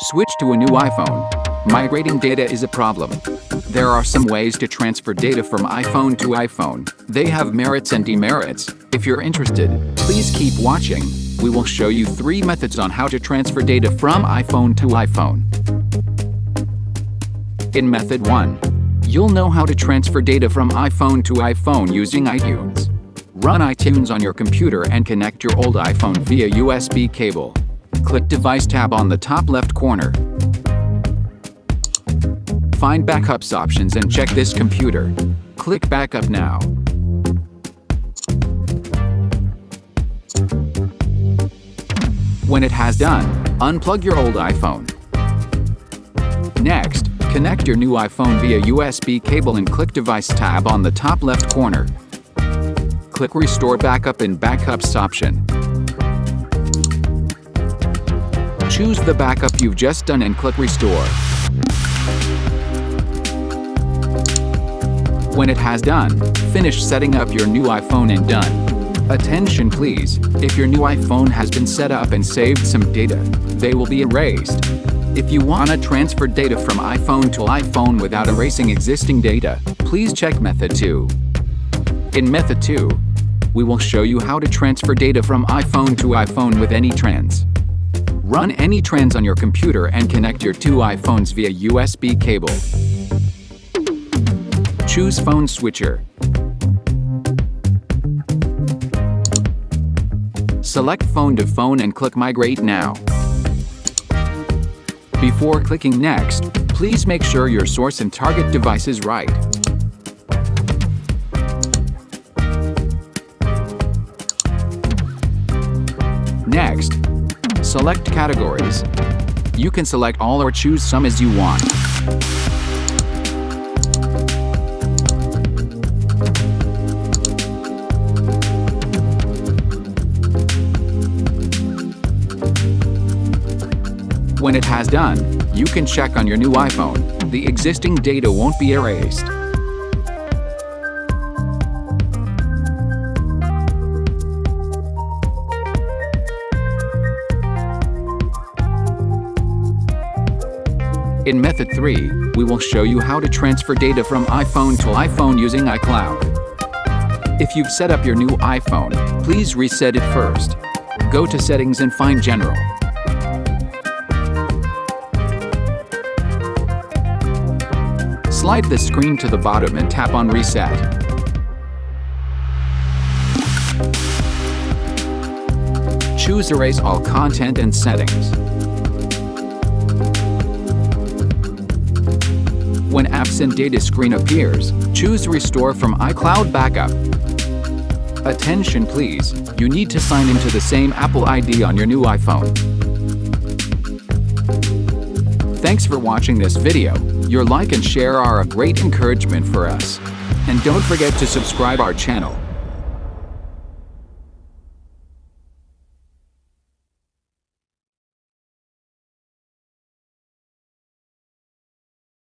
Switch to a new iPhone. Migrating data is a problem. There are some ways to transfer data from iPhone to iPhone. They have merits and demerits. If you're interested, please keep watching. We will show you 3 methods on how to transfer data from iPhone to iPhone. In method 1, you'll know how to transfer data from iPhone to iPhone using iTunes. Run iTunes on your computer and connect your old iPhone via USB cable. Click Device tab on the top left corner. Find Backups options and check this computer. Click Backup now. When it has done, unplug your old iPhone. Next, connect your new iPhone via USB cable and click Device tab on the top left corner. Click Restore Backup in Backups option. Choose the backup you've just done and click Restore. When it has done, finish setting up your new iPhone and done. Attention please, if your new iPhone has been set up and saved some data, they will be erased. If you want to transfer data from iPhone to iPhone without erasing existing data, please check method 2. In method 2, we will show you how to transfer data from iPhone to iPhone with AnyTrans. Run AnyTrans on your computer and connect your 2 iPhones via USB cable. Choose Phone Switcher. Select Phone to Phone and click Migrate now. Before clicking Next, please make sure your source and target device is right. Next, select Categories. You can select all or choose some as you want. When it has done, you can check on your new iPhone. The existing data won't be erased. In method 3, we will show you how to transfer data from iPhone to iPhone using iCloud. If you've set up your new iPhone, please reset it first. Go to Settings and find General. Slide the screen to the bottom and tap on Reset. Choose Erase All Content and Settings. When Apps and Data screen appears, choose Restore from iCloud Backup. Attention please, you need to sign into the same Apple ID on your new iPhone. Thanks for watching this video. Your like and share are a great encouragement for us. And don't forget to subscribe our channel.